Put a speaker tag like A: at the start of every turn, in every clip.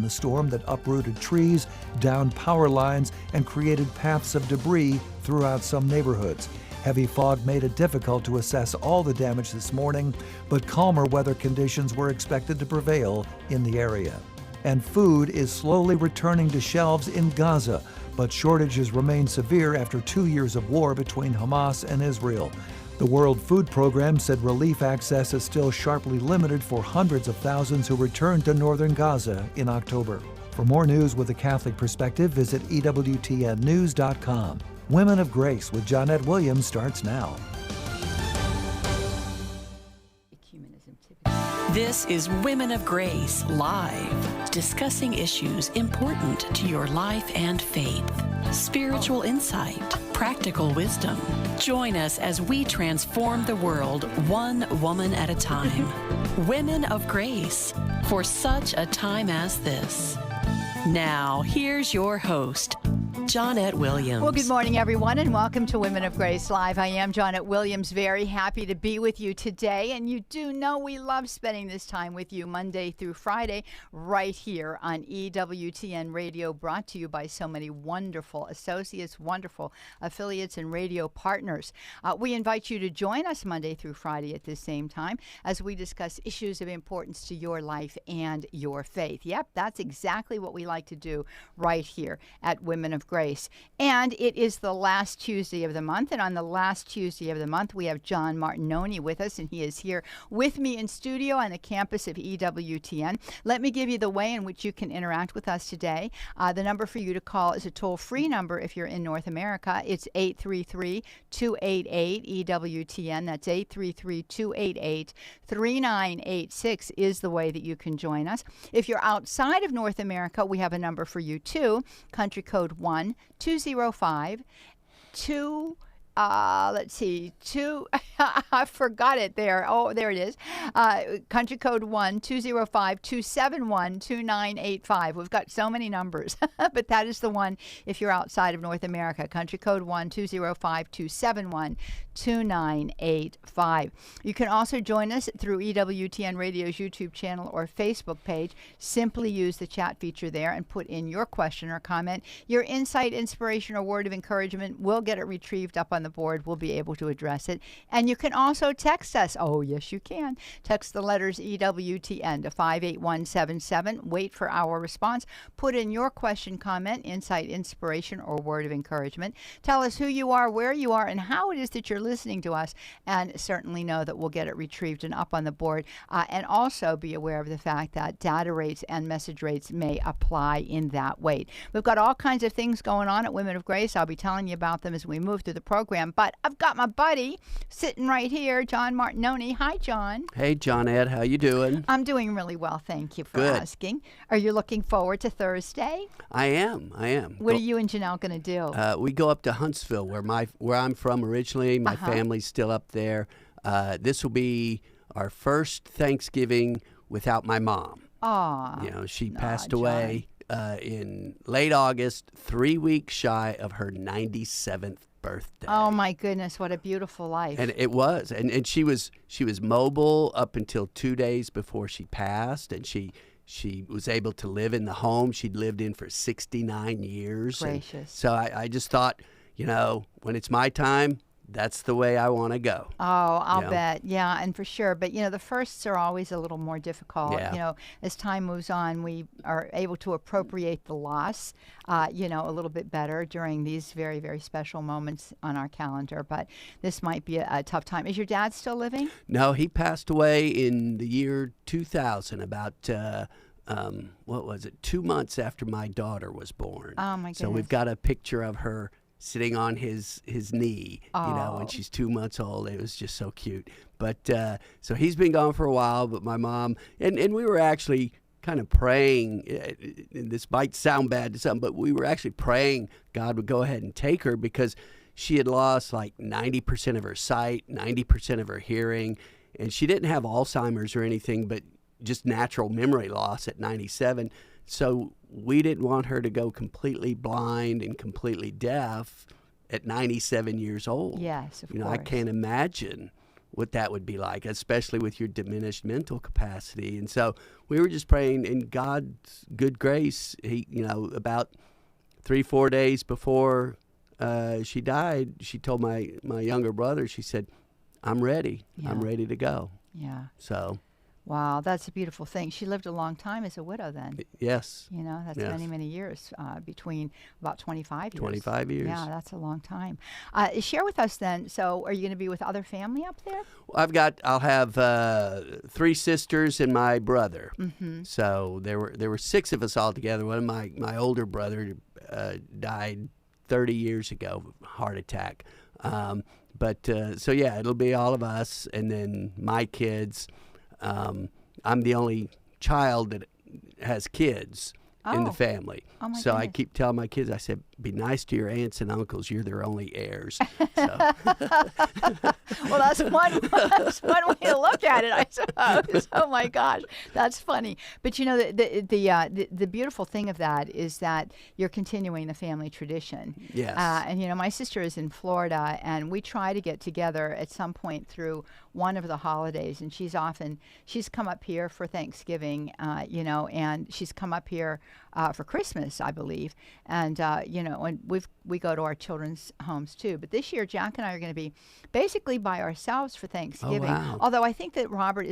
A: The storm that uprooted trees, downed power lines, and created paths of debris throughout some neighborhoods. Heavy fog made it difficult to assess all the damage this morning, but calmer weather conditions were expected to prevail in the area. And food is slowly returning to shelves in Gaza, but shortages remain severe after 2 years of war between Hamas and Israel. The World Food Program said relief access is still sharply limited for hundreds of thousands who returned to northern Gaza in October. For more news with a Catholic perspective, visit EWTNnews.com. Women of Grace with Johnnette Williams starts now.
B: This is Women of Grace Live, discussing issues important to your life and faith. Spiritual insight, practical wisdom. Join us as we transform the world one woman at a time. Women of Grace, for such a time as this. Now, here's your host, Johnnette Williams.
C: Well, good morning, everyone, and welcome to Women of Grace Live. I am Johnnette Williams, very happy to be with you today, and you do know we love spending this time with you Monday through Friday right here on EWTN Radio, brought to you by so many wonderful associates, wonderful affiliates, and radio partners. We invite you to join us Monday through Friday at the same time as we discuss issues of importance to your life and your faith. Yep, that's exactly what we like to do right here at Women of Grace. And it is the last Tuesday of the month. And on the last Tuesday of the month, we have John Martignoni with us. And he is here with me in studio on the campus of EWTN. Let me give you the way in which you can interact with us today. The number for you to call is a toll-free number if you're in North America. It's 833-288-EWTN. That's 833-288-3986 is the way that you can join us. If you're outside of North America, we have a number for you too. Country code 1-205-2 I forgot it there. Oh, there it is. Country code 1-205-271-2985. We've got so many numbers, but that is the one if you're outside of North America. Country code 1-205-271-2985. You can also join us through EWTN Radio's YouTube channel or Facebook page. Simply use the chat feature there and put in your question or comment. Your insight, inspiration, or word of encouragement. We'll get it retrieved up on the board. We'll be able to address it. And you can also text us. Oh, yes, you can. Text the letters EWTN to 58177. Wait for our response. Put in your question, comment, insight, inspiration, or word of encouragement. Tell us who you are, where you are, and how it is that you're listening to us. And certainly know that we'll get it retrieved and up on the board. And also be aware of the fact that data rates and message rates may apply in that way. We've got all kinds of things going on at Women of Grace. I'll be telling you about them as we move through the program. But I've got my buddy sitting right here, John Martignoni. Hi, John.
D: Hey, Johnnette. How you doing?
C: I'm doing really well. Thank you for asking. Are you looking forward to Thursday?
D: I am.
C: What are you and Janelle going to do?
D: We go up to Huntsville, where I'm from originally. My family's still up there. This will be our first Thanksgiving without my mom.
C: Aw.
D: You know, she passed away in late August, 3 weeks shy of her 97th birthday.
C: Oh my goodness, what a beautiful life.
D: And it was. And she was mobile up until 2 days before she passed, and she was able to live in the home she'd lived in for 69 years.
C: Gracious.
D: So I just thought, you know, when it's my time, that's the way I want to go.
C: Oh, I'll bet. Yeah, and for sure. But, you know, the firsts are always a little more difficult.
D: Yeah.
C: You know, as time moves on, we are able to appropriate the loss, you know, a little bit better during these very, very special moments on our calendar. But this might be a tough time. Is your dad still living?
D: No, he passed away in the year 2000, about, 2 months after my daughter was born.
C: Oh, my goodness.
D: So we've got a picture of her sitting on his knee, you know, when she's 2 months old. It was just so cute. But so he's been gone for a while, but my mom, and we were actually kind of praying, and this might sound bad to some, but we were actually praying God would go ahead and take her, because she had lost like 90% of her sight, 90% of her hearing, and she didn't have Alzheimer's or anything, but just natural memory loss at 97. So we didn't want her to go completely blind and completely deaf at 97 years old.
C: Yes, of
D: course.
C: course.
D: I can't imagine what that would be like, especially with your diminished mental capacity. And so we were just praying in God's good grace. He, about 3-4 days before she died, she told my younger brother, she said, I'm ready.
C: Yeah.
D: I'm ready to go.
C: Yeah.
D: So.
C: Wow, that's a beautiful thing. She lived a long time as a widow then.
D: Yes.
C: That's many, many years, between about 25 years.
D: 25 years.
C: Yeah, that's a long time. Share with us then, so are you going to be with other family up there?
D: I'll have 3 sisters and my brother. Mm-hmm. So there were 6 of us all together. One of my older brother died 30 years ago, heart attack. So yeah, it'll be all of us, and then my kids. I'm the only child that has kids in the family.
C: Oh my
D: so
C: goodness.
D: I keep telling my kids, I said, be nice to your aunts and uncles. You're their only heirs. So.
C: Well, that's one way to look at it, I suppose. Oh my gosh, that's funny. But the beautiful thing of that is that you're continuing the family tradition.
D: Yes.
C: And my sister is in Florida, and we try to get together at some point through one of the holidays. And she's come up here for Thanksgiving, and she's come up here for Christmas, I believe. And and we go to our children's homes too. But this year, Jack and I are going to be basically by ourselves for Thanksgiving.
D: Oh, wow.
C: Although I think that Robert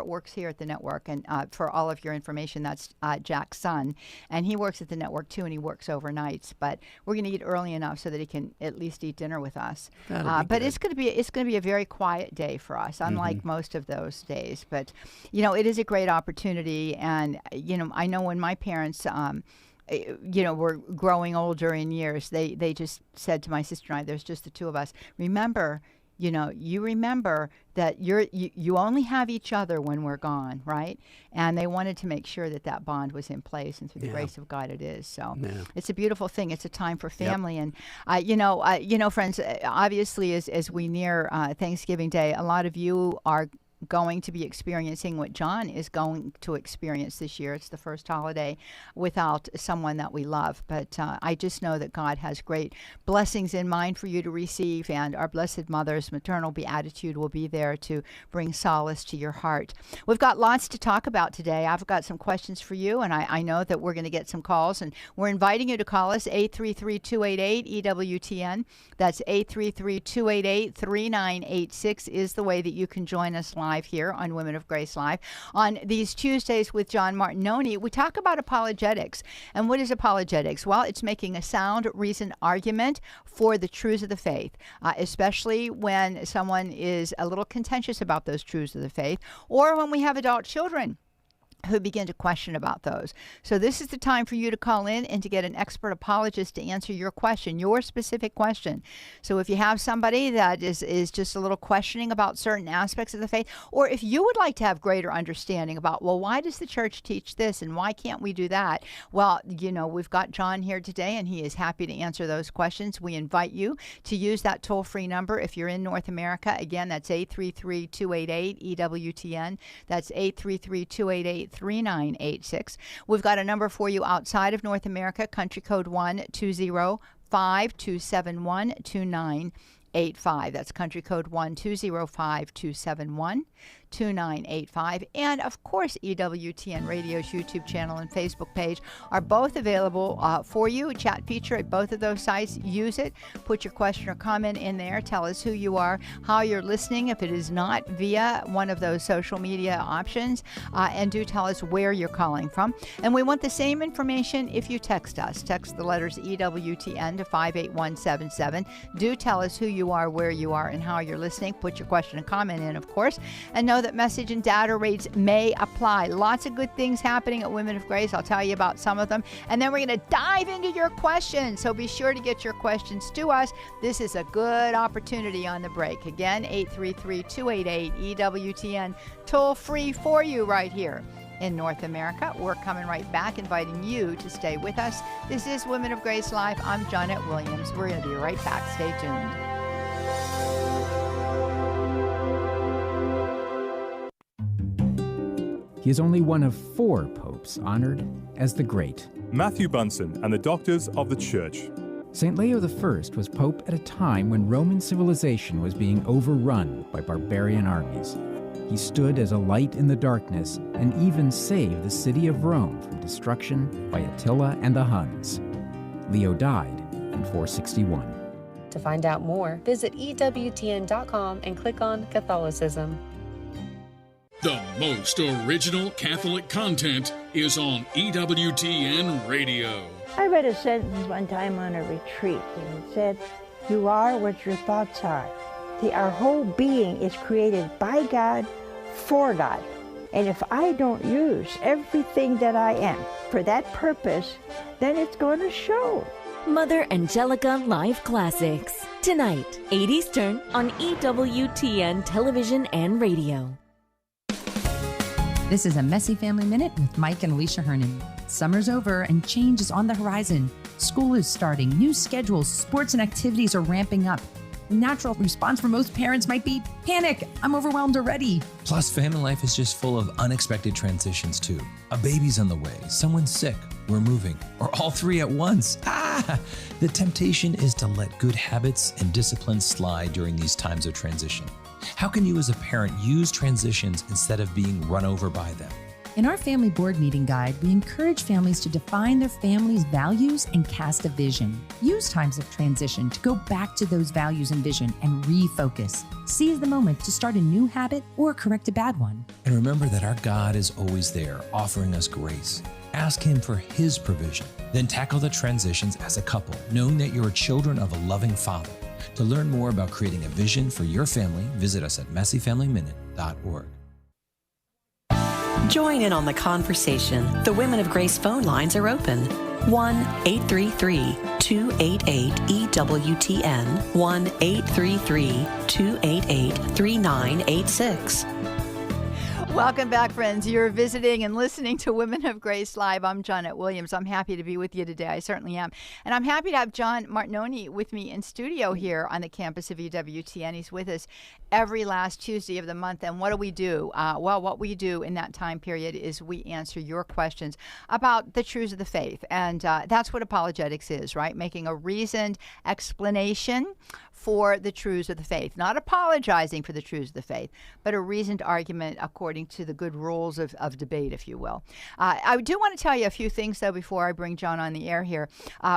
C: works here at the network, and for all of your information, that's Jack's son, and he works at the network too, and he works overnights. But we're going to eat early enough so that he can at least eat dinner with us. But
D: good.
C: it's going to be a very quiet day for us, unlike most of those days. But it is a great opportunity, and I know when my parents were growing older in years, they just said to my sister and I, there's just the two of us, remember that you only have each other when we're gone, right? And they wanted to make sure that bond was in place, and through the grace of God it is. So it's a beautiful thing. It's a time for family.
D: Yep.
C: And friends, obviously as we near Thanksgiving Day, a lot of you are going to be experiencing what John is going to experience this year. It's the first holiday without someone that we love. But I just know that God has great blessings in mind for you to receive, and our Blessed Mother's maternal beatitude will be there to bring solace to your heart. We've got lots to talk about today. I've got some questions for you, and I know that we're going to get some calls, and we're inviting you to call us, 833-288-EWTN. That's 833-288-3986 is the way that you can join us live here on Women of Grace Live. On these Tuesdays with John Martignoni, we talk about apologetics. And what is apologetics? Well, it's making a sound, reasoned argument for the truths of the faith, especially when someone is a little contentious about those truths of the faith, or when we have adult children who begin to question about those. So this is the time for you to call in and to get an expert apologist to answer your question, your specific question. So if you have somebody that is just a little questioning about certain aspects of the faith, or if you would like to have greater understanding about, well, why does the church teach this and why can't we do that? Well, we've got John here today, and he is happy to answer those questions. We invite you to use that toll-free number if you're in North America. Again, that's 833-288-EWTN. That's 833-288-3986. We've got a number for you outside of North America, country code 1-205-271-2985. That's country code 1-205-271-2985. And of course, EWTN Radio's YouTube channel and Facebook page are both available for you. Chat feature at both of those sites. Use it. Put your question or comment in there. Tell us who you are, how you're listening, if it is not via one of those social media options. And do tell us where you're calling from. And we want the same information if you text us. Text the letters EWTN to 58177. Do tell us who you are, where you are, and how you're listening. Put your question and comment in, of course. And know that message and data rates may apply. Lots of good things happening at Women of Grace. I'll tell you about some of them. And then we're going to dive into your questions. So be sure to get your questions to us. This is a good opportunity on the break. Again, 833-288-EWTN. Toll free for you right here in North America. We're coming right back, inviting you to stay with us. This is Women of Grace Live. I'm Johnnette Williams. We're going to be right back. Stay tuned.
E: He is only one of 4 popes honored as the Great.
F: Matthew Bunson and the Doctors of the Church.
E: St. Leo I was pope at a time when Roman civilization was being overrun by barbarian armies. He stood as a light in the darkness and even saved the city of Rome from destruction by Attila and the Huns. Leo died in 461.
F: To find out more, visit EWTN.com and click on Catholicism.
G: The most original Catholic content is on EWTN Radio.
H: I read a sentence one time on a retreat, and it said, "You are what your thoughts are." Our whole being is created by God, for God. And if I don't use everything that I am for that purpose, then it's going to show.
I: Mother Angelica Live Classics. Tonight, 8 Eastern on EWTN Television and Radio.
J: This is a Messy Family Minute with Mike and Alicia Hernan. Summer's over and change is on the horizon. School is starting, new schedules, sports and activities are ramping up. The natural response for most parents might be panic. I'm overwhelmed already.
K: Plus, family life is just full of unexpected transitions too. A baby's on the way, someone's sick, we're moving, or all three at once. The temptation is to let good habits and discipline slide during these times of transition. How can you as a parent use transitions instead of being run over by them?
J: In our family board meeting guide, we encourage families to define their family's values and cast a vision. Use times of transition to go back to those values and vision and refocus. Seize the moment to start a new habit or correct a bad one.
K: And remember that our God is always there, offering us grace. Ask Him for His provision. Then tackle the transitions as a couple, knowing that you are children of a loving Father. To learn more about creating a vision for your family, visit us at messyfamilyminute.org.
B: Join in on the conversation. The Women of Grace phone lines are open. 1-833-288-EWTN, 1-833-288-3986.
C: Welcome back, friends. You're visiting and listening to Women of Grace Live. I'm Johnnette Williams. I'm happy to be with you today. I certainly am. And I'm happy to have John Martignoni with me in studio here on the campus of EWTN. He's with us every last Tuesday of the month. And what do we do? What we do in that time period is we answer your questions about the truths of the faith. And that's what apologetics is, right? Making a reasoned explanation for the truths of the faith. Not apologizing for the truths of the faith, but a reasoned argument according to the good rules of debate, if you will. I do want to tell you a few things, though, before I bring John on the air here.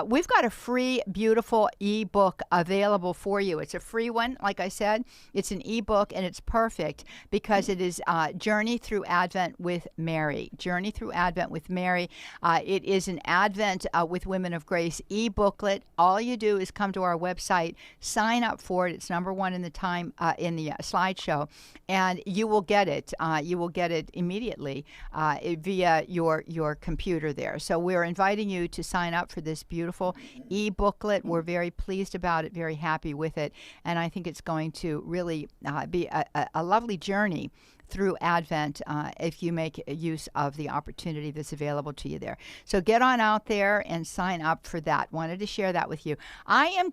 C: We've got a free, beautiful ebook available for you. It's a free one, like I said. It's an ebook, and it's perfect because it is Journey Through Advent with Mary. Journey Through Advent with Mary. It is an Advent with Women of Grace e-booklet. All you do is come to our website, sign up for it. It's number one in the slideshow, and you will get it. You will get it immediately via your computer there. So we're inviting you to sign up for this beautiful e-booklet. We're very pleased about it, very happy with it, and I think it's going to really be a lovely journey through Advent if you make use of the opportunity that's available to you there. So get on out there and sign up for that. Wanted to share that with you. I'm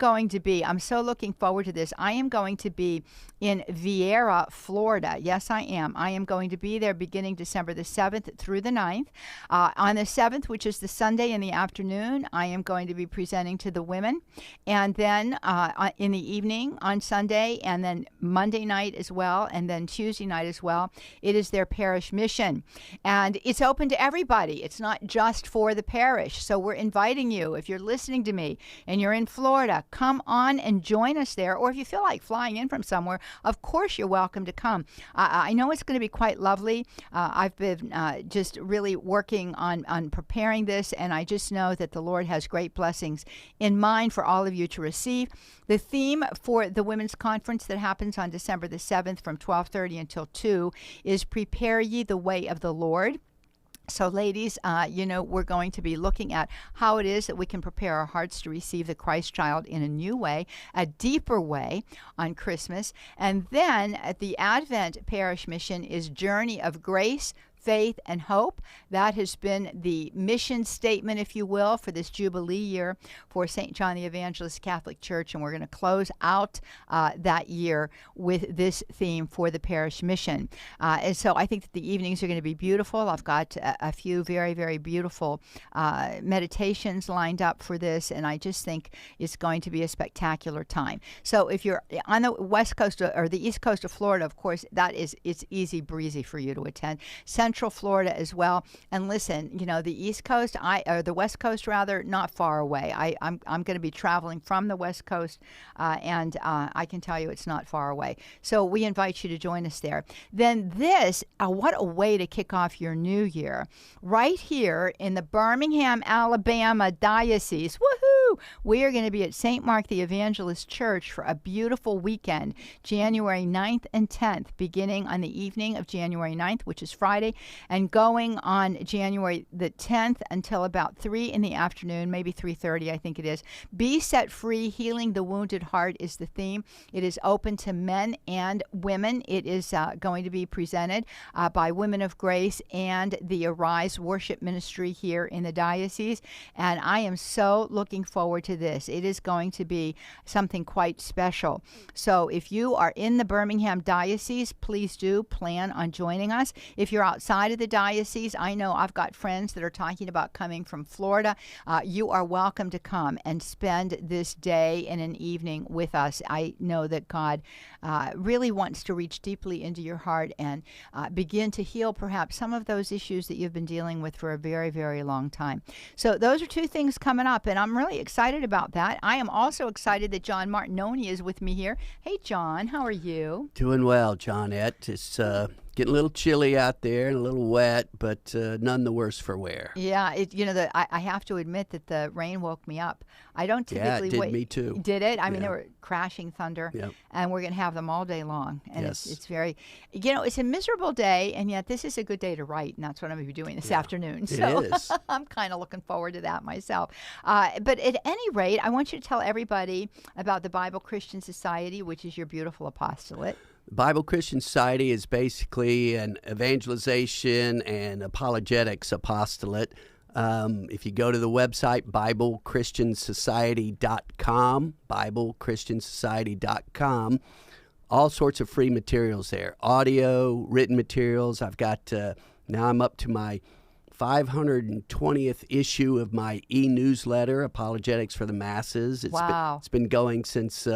C: so looking forward to this. I am going to be in Vieira, Florida. Yes, I am. I am going to be there beginning December the 7th through the 9th. On the 7th, which is the Sunday in the afternoon, I am going to be presenting to the women. And then in the evening on Sunday, and then Monday night as well, and then Tuesday night as well, it is their parish mission. And it's open to everybody. It's not just for the parish. So we're inviting you, if you're listening to me and you're in Florida, come on and join us there. Or if you feel like flying in from somewhere, of course you're welcome to come. I know it's going to be quite lovely. I've been just really working on preparing this, and I just know that the Lord has great blessings in mind for all of you to receive. The theme for the Women's Conference that happens on December the 7th from 12:30 until 2 is Prepare Ye the Way of the Lord. So ladies, we're going to be looking at how it is that we can prepare our hearts to receive the Christ child in a new way, a deeper way on Christmas. And then at the Advent Parish Mission is Journey of Grace faith, and hope. That has been the mission statement, if you will, for this Jubilee year for St. John the Evangelist Catholic Church, and we're going to close out that year with this theme for the parish mission. And so I think that the evenings are going to be beautiful. I've got a few very, very beautiful meditations lined up for this, and I just think it's going to be a spectacular time. So if you're on the west coast or the east coast of Florida, of course, it's easy breezy for you to attend. Central Florida as well. And listen, the east coast, or the west coast rather, not far away. I'm going to be traveling from the west coast, and I can tell you it's not far away. So we invite you to join us there. Then what a way to kick off your new year. Right here in the Birmingham, Alabama diocese. Woohoo! We are going to be at St. Mark the Evangelist Church for a beautiful weekend, January 9th and 10th, beginning on the evening of January 9th, which is Friday, and going on January the 10th until about 3 in the afternoon, maybe 3:30, I think it is. Be Set Free, Healing the Wounded Heart is the theme. It is open to men and women. It is going to be presented by Women of Grace and the Arise Worship Ministry here in the diocese, and I am so looking forward to this. It is going to be something quite special. So if you are in the Birmingham diocese, please do plan on joining us. If you're outside of the diocese, I know I've got friends that are talking about coming from Florida. You are welcome to come and spend this day and an evening with us. I know that God really wants to reach deeply into your heart and begin to heal perhaps some of those issues that you've been dealing with for a very, very long time. So those are two things coming up, and I'm really excited about that. I am also excited that John Martignoni is with me here. Hey, John, how are you?
D: Doing well, Johnnette. It's getting a little chilly out there and a little wet, but none the worse for wear.
C: Yeah, I have to admit that the rain woke me up. I don't typically
D: wait. Yeah, it did me too.
C: Did it? I mean, there were crashing thunder, and we're going to have them all day long. And it's very, it's a miserable day, and yet this is a good day to write, and that's what I'm going to be doing this afternoon. So
D: it is. I'm
C: kind of looking forward to that myself. But at any rate, I want you to tell everybody about the Bible Christian Society, which is your beautiful apostolate.
D: Bible Christian Society is basically an evangelization and apologetics apostolate. If you go to the website, BibleChristianSociety.com, BibleChristianSociety.com, all sorts of free materials there. Audio, written materials. I've got, now I'm up to my 520th issue of my e-newsletter, Apologetics for the Masses. It's been going since...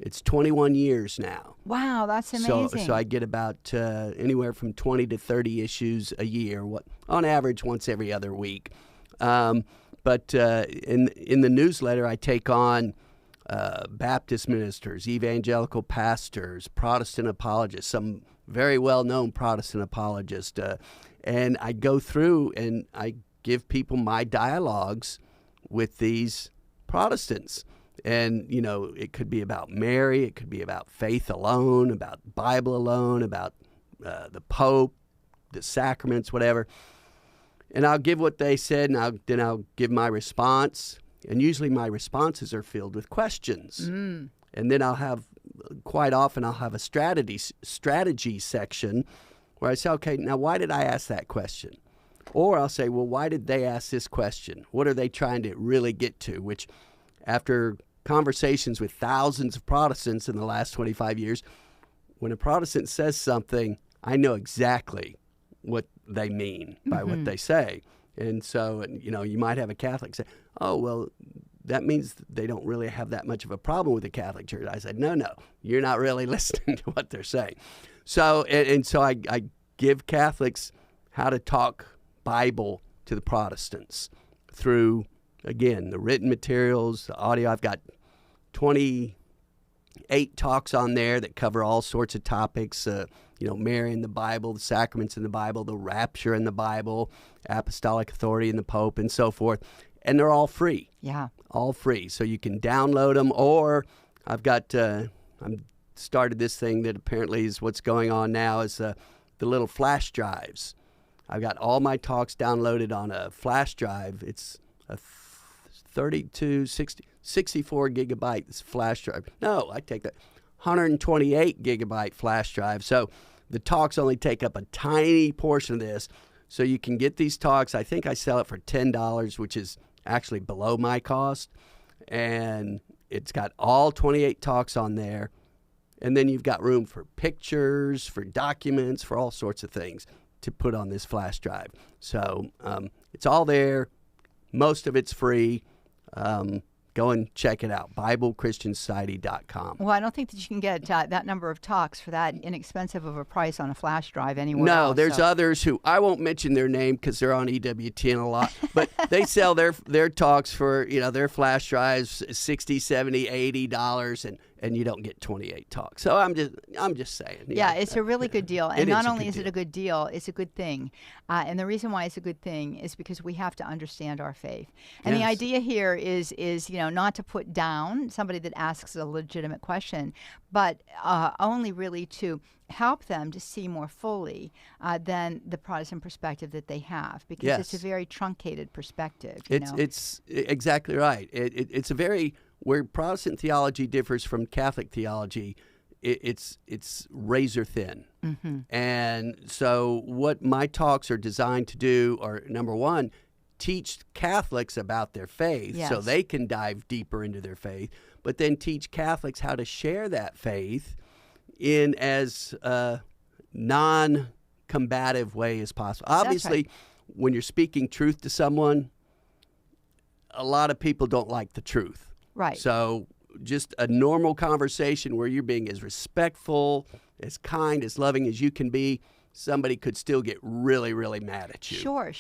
D: it's 21 years now.
C: Wow, that's amazing.
D: So I get about anywhere from 20 to 30 issues a year, on average once every other week. But in the newsletter, I take on Baptist ministers, evangelical pastors, Protestant apologists, some very well-known Protestant apologists, and I go through and I give people my dialogues with these Protestants. And, it could be about Mary, it could be about faith alone, about Bible alone, about the Pope, the sacraments, whatever. And I'll give what they said, and then I'll give my response. And usually my responses are filled with questions. And then quite often I'll have a strategy section where I say, okay, now why did I ask that question? Or I'll say, well, why did they ask this question? What are they trying to really get to? Which, after conversations with thousands of Protestants in the last 25 years, when a Protestant says something, I know exactly what they mean by what they say. And so, you might have a Catholic say, oh, well, that means they don't really have that much of a problem with the Catholic Church. I said, no, you're not really listening to what they're saying. So, so I give Catholics how to talk Bible to the Protestants through, again, the written materials, the audio. I've got 28 talks on there that cover all sorts of topics, Mary in the Bible, the sacraments in the Bible, the rapture in the Bible, apostolic authority in the Pope, and so forth. And they're all free.
C: Yeah.
D: All free. So you can download them, or I've got, I'm started this thing that apparently is what's going on now, is the little flash drives. I've got all my talks downloaded on a flash drive. It's a 64 gigabyte flash drive. No, I take that. 128 gigabyte flash drive. So the talks only take up a tiny portion of this. So you can get these talks. I think I sell it for $10, which is actually below my cost. And it's got all 28 talks on there. And then you've got room for pictures, for documents, for all sorts of things to put on this flash drive. So it's all there. Most of it's free. Go and check it out, BibleChristianSociety.com.
C: Well, I don't think that you can get that number of talks for that inexpensive of a price on a flash drive anywhere
D: No,
C: else,
D: there's
C: so.
D: others who, I won't mention their name because they're on EWTN a lot, but they sell their talks for, their flash drives $60, $70, $80, and you don't get 28 talks. So I'm just saying.
C: Yeah, it's a really good deal. And not only is it a good deal, it's a good thing. And the reason why it's a good thing is because we have to understand our faith. And the idea here is not to put down somebody that asks a legitimate question, but only really to help them to see more fully than the Protestant perspective that they have, because it's a very truncated perspective.
D: It's exactly right. It's a very, where Protestant theology differs from Catholic theology, it's razor thin.
C: Mm-hmm.
D: And so what my talks are designed to do are, number one, teach Catholics about their faith so they can dive deeper into their faith, but then teach Catholics how to share that faith in as non-combative way as possible. Obviously, when you're speaking truth to someone, a lot of people don't like the truth.
C: Right.
D: So just a normal conversation where you're being as respectful, as kind, as loving as you can be, somebody could still get really, really mad at you.
C: Sure.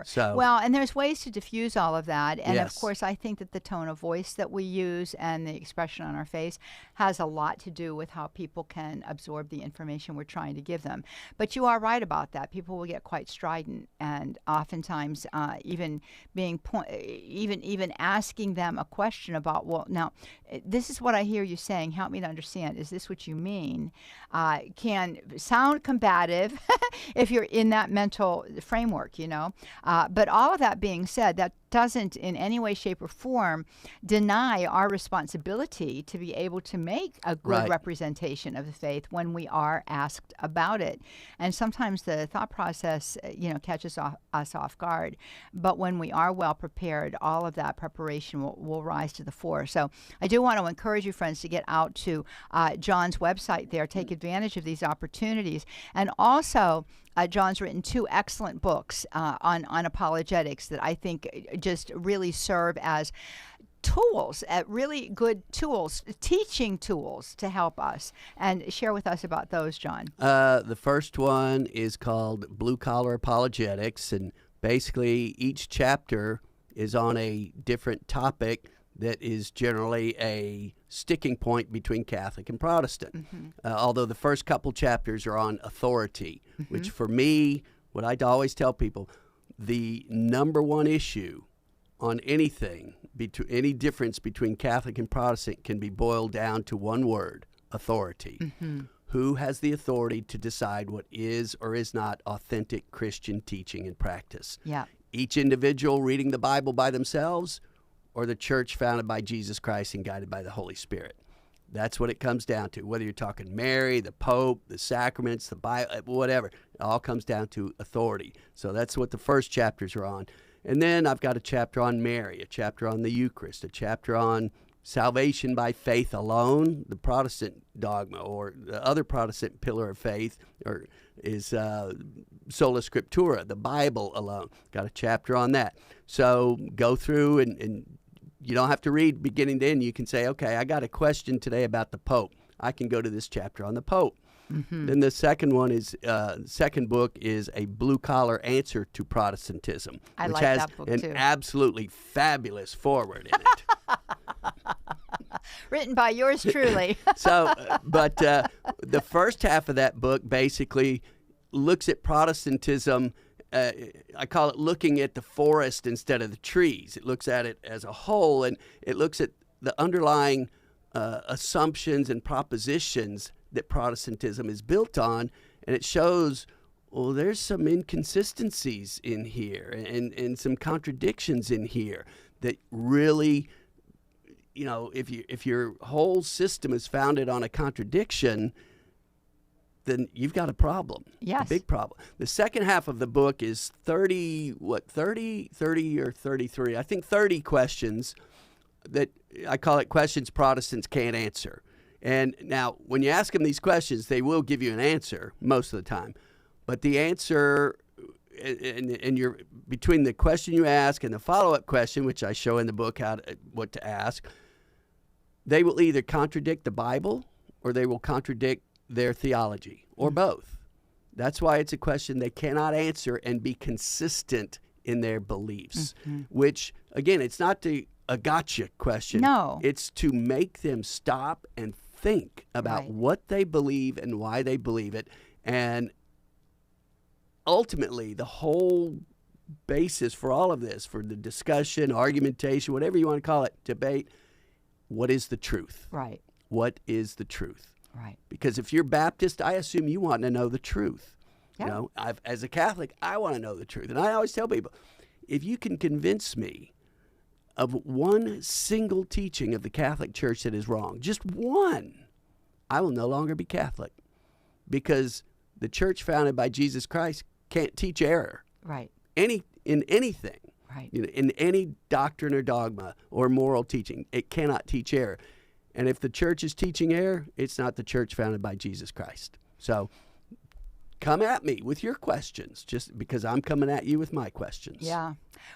D: So,
C: well, and there's ways to diffuse all of that. And
D: yes.
C: of course, I think that the tone of voice that we use and the expression on our face has a lot to do with how people can absorb the information we're trying to give them. But you are right about that. People will get quite strident, and oftentimes even being even asking them a question about, well, now this is what I hear you saying. Help me to understand. Is this what you mean? Can sound combative if you're in that mental framework, but all of that being said, that doesn't in any way, shape, or form deny our responsibility to be able to make a good representation of the faith when we are asked about it. And sometimes the thought process, catches us off guard. But when we are well prepared, all of that preparation will rise to the fore. So I do want to encourage you, friends, to get out to John's website there, take advantage of these opportunities. And also, John's written 2 excellent books on apologetics that I think just really serve as tools, really good tools, teaching tools to help us. And share with us about those, John.
D: The first one is called Blue Collar Apologetics, and basically each chapter is on a different topic that is generally a sticking point between Catholic and Protestant.
C: Mm-hmm.
D: Although the first couple chapters are on authority, which for me, what I always tell people, the number one issue on anything, any difference between Catholic and Protestant can be boiled down to one word: authority.
C: Mm-hmm.
D: Who has the authority to decide what is or is not authentic Christian teaching and practice?
C: Yeah.
D: Each individual reading the Bible by themselves, or the church founded by Jesus Christ and guided by the Holy Spirit. That's what it comes down to. Whether you're talking Mary, the Pope, the sacraments, the Bible, whatever, it all comes down to authority. So that's what the first chapters are on. And then I've got a chapter on Mary, a chapter on the Eucharist, a chapter on salvation by faith alone, the Protestant dogma, or the other Protestant pillar of faith, is sola scriptura, the Bible alone. Got a chapter on that. So go through and you don't have to read beginning to end. You can say, okay, I got a question today about the Pope. I can go to this chapter on the Pope. Mm-hmm. Then the second one is, second book is a blue collar answer to Protestantism, which
C: like
D: has
C: that book
D: an
C: too.
D: Absolutely fabulous foreword in it.
C: Written by yours truly.
D: So, but the first half of that book basically looks at Protestantism. I call it looking at the forest instead of the trees. It looks at it as a whole, and it looks at the underlying assumptions and propositions that Protestantism is built on, and it shows, well, there's some inconsistencies in here and some contradictions in here that really, if your whole system is founded on a contradiction, then you've got a problem.
C: Yes.
D: A big problem. The second half of the book is 30 or 33, I think 30 questions that I call it questions Protestants can't answer. And now, when you ask them these questions, they will give you an answer most of the time. But the answer, and you're between the question you ask and the follow-up question, which I show in the book what to ask, they will either contradict the Bible or they will contradict their theology, or both. That's why it's a question they cannot answer and be consistent in their beliefs, which, again, it's not a gotcha question.
C: No.
D: It's to make them stop and think about what they believe and why they believe it. And ultimately, the whole basis for all of this, for the discussion, argumentation, whatever you want to call it, debate, what is the truth?
C: Right.
D: What is the truth?
C: Right.
D: Because if you're Baptist, I assume you want to know the truth.
C: Yeah.
D: You know, as a Catholic, I want to know the truth. And I always tell people, if you can convince me of one single teaching of the Catholic Church that is wrong, just one, I will no longer be Catholic. Because the church founded by Jesus Christ can't teach error.
C: Right.
D: In anything.
C: Right.
D: You know, in any doctrine or dogma or moral teaching, it cannot teach error. And if the church is teaching error, it's not the church founded by Jesus Christ. So come at me with your questions, just because I'm coming at you with my questions.
C: Yeah.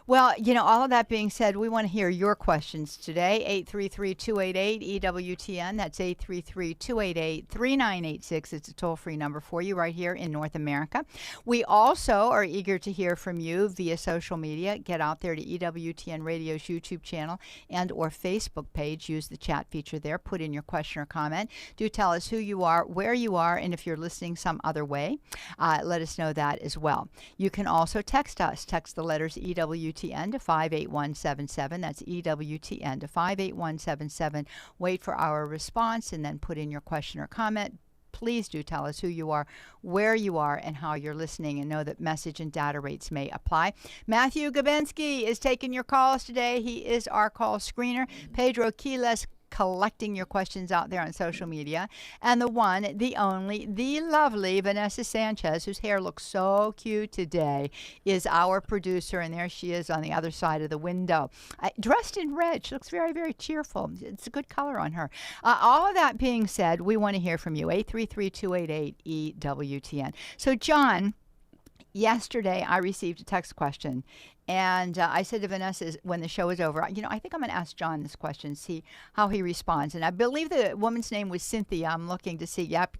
C: Well, you know, all of that being said, we want to hear your questions today. 833-288-EWTN. That's 833-288-3986. It's a toll-free number for you right here in North America. We also are eager to hear from you via social media. Get out there to EWTN Radio's YouTube channel and or Facebook page. Use the chat feature there. Put in your question or comment. Do tell us who you are, where you are, and if you're listening some other way. Let us know that as well. You can also text us. Text the letters EWTN to 58177. That's EWTN to 58177. Wait for our response and then put in your question or comment. Please do tell us who you are, where you are, and how you're listening, and know that message and data rates may apply. Matthew Gabensky is taking your calls today. He is our call screener. Pedro Quiles collecting your questions out there on social media. And the one, the only, the lovely Vanessa Sanchez, whose hair looks so cute today, is our producer. And there she is on the other side of the window. Dressed in red. She looks very, very cheerful. It's a good color on her. All of that being said, we want to hear from you. 833-288-EWTN. So, John, yesterday I received a text question. And I said to Vanessa when the show was over, you know, I think I'm going to ask John this question, see how he responds. And I believe the woman's name was Cynthia. I'm looking to see. Yep.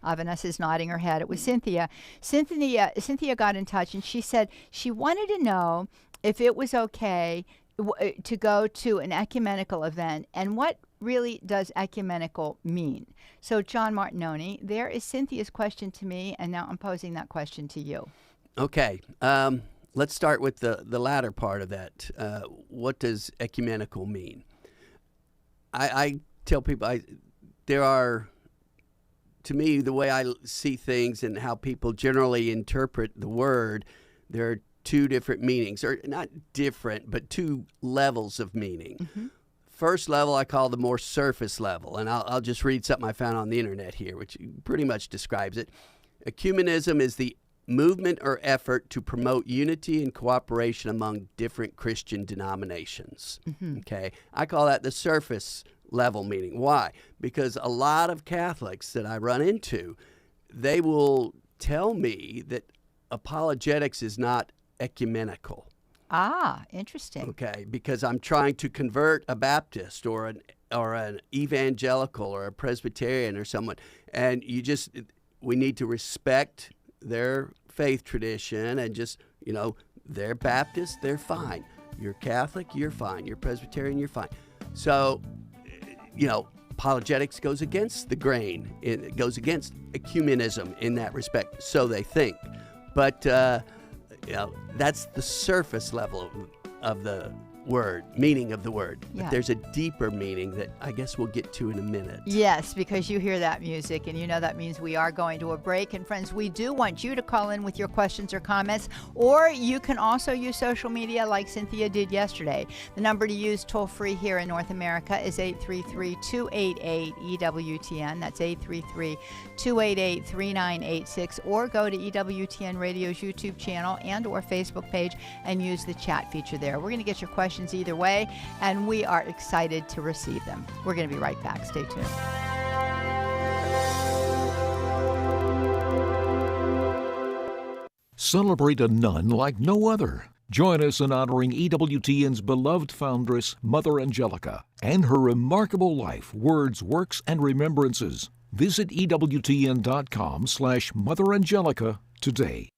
C: Vanessa's nodding her head. It was Cynthia. Cynthia got in touch, and she said she wanted to know if it was okay to go to an ecumenical event, and what really does ecumenical mean? So, John Martignoni, there is Cynthia's question to me, and now I'm posing that question to you.
D: Okay. Let's start with the latter part of that. What does ecumenical mean? I tell people there are, to me, the way I see things and how people generally interpret the word, there are two different meanings, or not different, but two levels of meaning. Mm-hmm. First level I call the more surface level, and I'll just read something I found on the internet here, which pretty much describes it. Ecumenism is the movement or effort to promote unity and cooperation among different Christian denominations. Mm-hmm. Okay, I call that the surface level meaning. Why? Because a lot of Catholics that I run into, they will tell me that apologetics is not ecumenical.
C: Ah, interesting.
D: Okay, because I'm trying to convert a Baptist or an evangelical or a Presbyterian or someone, and we need to respect their faith tradition, and just, you know, they're Baptist, they're fine. You're Catholic, you're fine. You're Presbyterian, you're fine. So, you know, apologetics goes against the grain. It goes against ecumenism in that respect, so they think. But, you know, that's the surface level of meaning of the word.
C: Yeah.
D: But there's a deeper meaning that I guess we'll get to in a minute.
C: Yes, because you hear that music, and you know that means we are going to a break. And friends, we do want you to call in with your questions or comments, or you can also use social media like Cynthia did yesterday. The number to use toll-free here in North America is 833-288-EWTN. That's 833-288-3986. Or go to EWTN Radio's YouTube channel and or Facebook page and use the chat feature there. We're going to get your questions either way, and we are excited to receive them. We're going to be right back. Stay tuned.
L: Celebrate a nun like no other. Join us in honoring EWTN's beloved foundress, Mother Angelica, and her remarkable life, words, works, and remembrances. Visit EWTN.com/Mother Angelica today.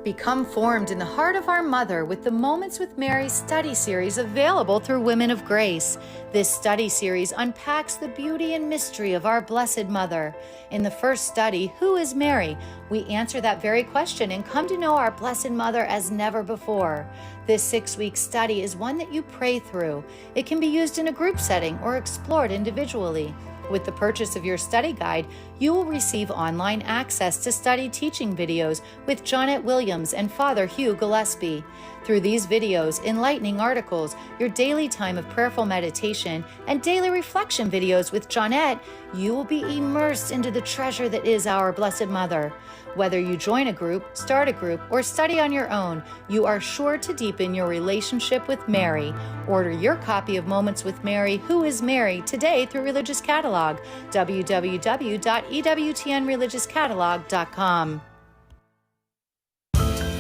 M: Become formed in the heart of our Mother with the Moments with Mary study series available through Women of Grace. This study series unpacks the beauty and mystery of our Blessed Mother. In the first study, Who is Mary? We answer that very question and come to know our Blessed Mother as never before. This 6-week study is one that you pray through. It can be used in a group setting or explored individually. With the purchase of your study guide, you will receive online access to study teaching videos with Johnnette Williams and Father Hugh Gillespie. Through these videos, enlightening articles, your daily time of prayerful meditation, and daily reflection videos with Johnnette, you will be immersed into the treasure that is our Blessed Mother. Whether you join a group, start a group, or study on your own, you are sure to deepen your relationship with Mary. Order your copy of Moments with Mary, Who is Mary, today through Religious Catalog, www.ewtnreligiouscatalog.com.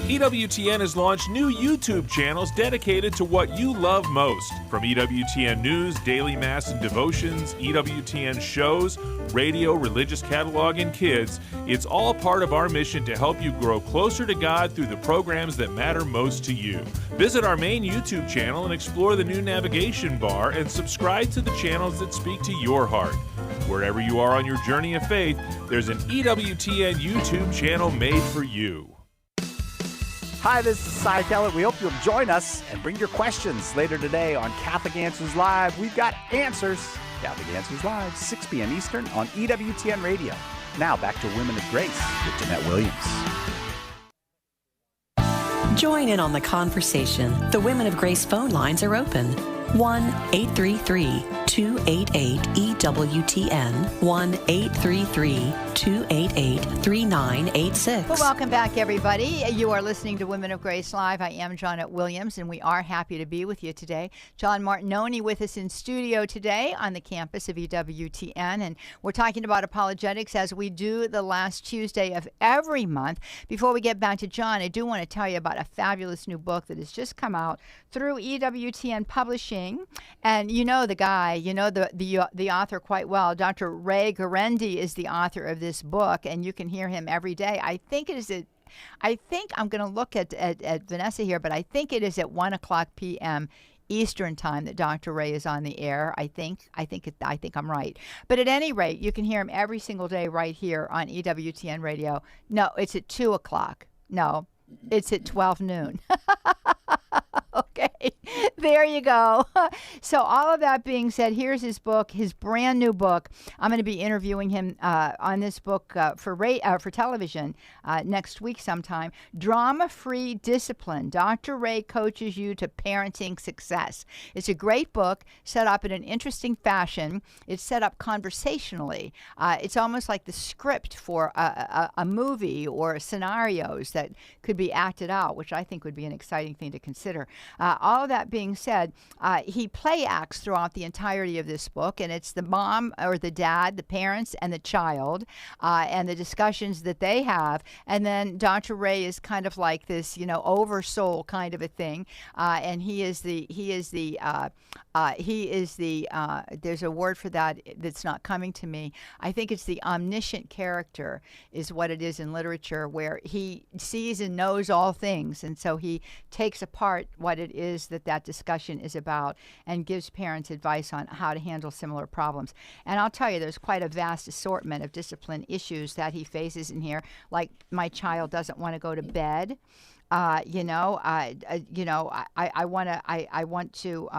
N: EWTN has launched new YouTube channels dedicated to what you love most. From EWTN News, Daily Mass and Devotions, EWTN shows, radio, Religious Catalog, and Kids, it's all part of our mission to help you grow closer to God through the programs that matter most to you. Visit our main YouTube channel and explore the new navigation bar and subscribe to the channels that speak to your heart. Wherever you are on your journey of faith, there's an EWTN YouTube channel made for you.
O: Hi, this is Cy Kellett. We hope you'll join us and bring your questions later today on Catholic Answers Live. We've got answers. Catholic Answers Live, 6 p.m. Eastern on EWTN Radio. Now back to Women of Grace with Johnnette Williams.
B: Join in on the conversation. The Women of Grace phone lines are open. 1-833-288-EWTN, 1-833-288-3986.
C: Well, welcome back, everybody. You are listening to Women of Grace Live. I am Johnnette Williams, and we are happy to be with you today. John Martignoni with us in studio today on the campus of EWTN, and we're talking about apologetics as we do the last Tuesday of every month. Before we get back to John, I do want to tell you about a fabulous new book that has just come out through EWTN Publishing. And you know the guy, you know the author quite well. Dr. Ray Guarendi is the author of this book, and you can hear him every day. I think I'm going to look at Vanessa here, but I think it is at 1:00 p.m. Eastern time that Dr. Ray is on the air. I think I'm right. But at any rate, you can hear him every single day right here on EWTN Radio. No, it's at 2:00. No, it's at 12 noon. Okay, there you go. So all of that being said, here's his book, his brand new book. I'm going to be interviewing him on this book for television next week sometime. Drama-Free Discipline. Dr. Ray coaches you to parenting success. It's a great book set up in an interesting fashion. It's set up conversationally. It's almost like the script for a movie or scenarios that could be acted out, which I think would be an exciting thing to consider. All of that being said, he play acts throughout the entirety of this book, and it's the mom or the dad, the parents, and the child, and the discussions that they have. And then Dr. Ray is kind of like this, oversoul kind of a thing, and there's a word for that that's not coming to me. I think it's the omniscient character is what it is in literature, where he sees and knows all things, and so he takes apart what it is that discussion is about and gives parents advice on how to handle similar problems. And I'll tell you, there's quite a vast assortment of discipline issues that he faces in here, like my child doesn't want to go to bed. I want to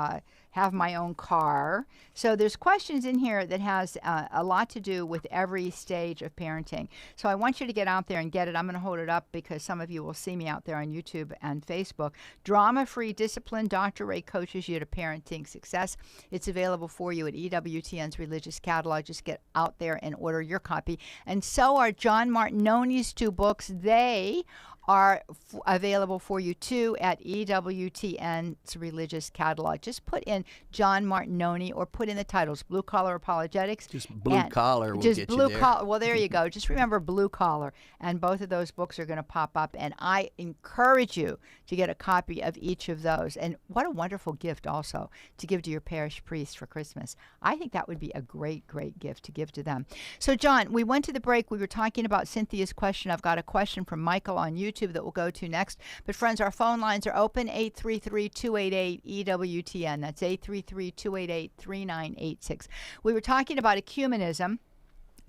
C: have my own car. So there's questions in here that has a lot to do with every stage of parenting. So I want you to get out there and get it. I'm going to hold it up because some of you will see me out there on YouTube and Facebook. Drama-Free Discipline, Dr. Ray coaches you to parenting success. It's available for you at EWTN's Religious Catalog. Just get out there and order your copy. And so are John Martignoni's 2 books. They are available for you too at EWTN's Religious Catalog. Just put in John Martignoni or put in the titles Blue Collar Apologetics.
D: Just Blue Collar will
C: just
D: get
C: blue
D: you there.
C: Collar. Well, there you go. Just remember Blue Collar, and both of those books are going to pop up. And I encourage you to get a copy of each of those. And what a wonderful gift also to give to your parish priest for Christmas. I think that would be a great, great gift to give to them. So, John, we went to the break. We were talking about Cynthia's question. I've got a question from Michael on YouTube that we'll go to next. But friends, our phone lines are open, 833-288-EWTN. That's 833-288-3986. We were talking about ecumenism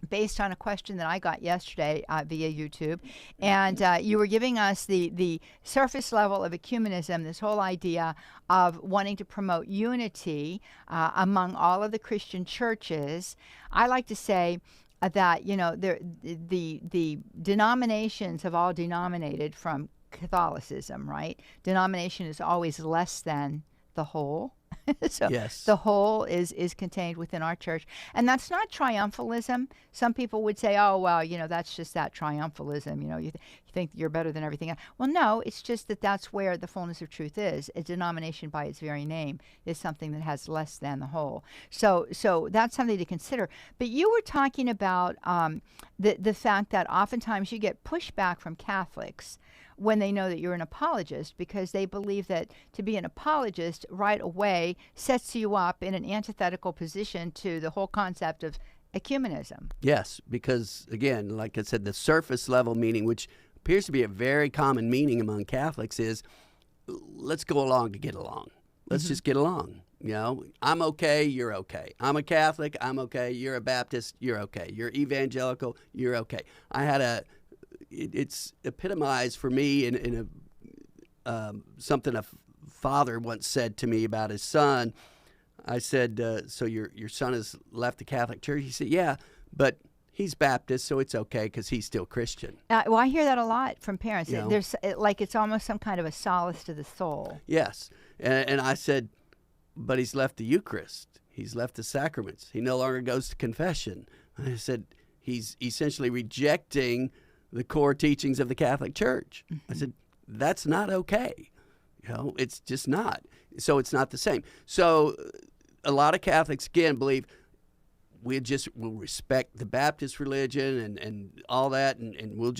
C: based on a question that I got yesterday via YouTube. And you were giving us the surface level of ecumenism, this whole idea of wanting to promote unity among all of the Christian churches. I like to say that, the denominations have all denominated from Catholicism, right? Denomination is always less than the whole. So
D: yes.
C: The whole is contained within our church. And that's not triumphalism. Some people would say, oh, well, that's just that triumphalism. You think you're better than everything else. Well, no, it's just that's where the fullness of truth is. A denomination by its very name is something that has less than the whole. So that's something to consider. But you were talking about the fact that oftentimes you get pushback from Catholics when they know that you're an apologist, because they believe that to be an apologist right away sets you up in an antithetical position to the whole concept of ecumenism.
D: Yes, because, again, like I said, the surface level meaning, which appears to be a very common meaning among Catholics, is let's go along to get along. Let's just get along. I'm okay, you're okay. I'm a Catholic, I'm okay. You're a Baptist, you're okay. You're evangelical, you're okay. It's epitomized for me in something a father once said to me about his son. I said, so your son has left the Catholic Church? He said, yeah, but he's Baptist, so it's okay because he's still Christian.
C: Well, I hear that a lot from parents. There's like it's almost some kind of a solace to the soul.
D: Yes. And I said, but he's left the Eucharist. He's left the sacraments. He no longer goes to confession. And I said, he's essentially rejecting the core teachings of the Catholic Church. I said, that's not okay. It's just not. So it's not the same. So a lot of Catholics, again, believe we'll respect the Baptist religion and all that, and we'll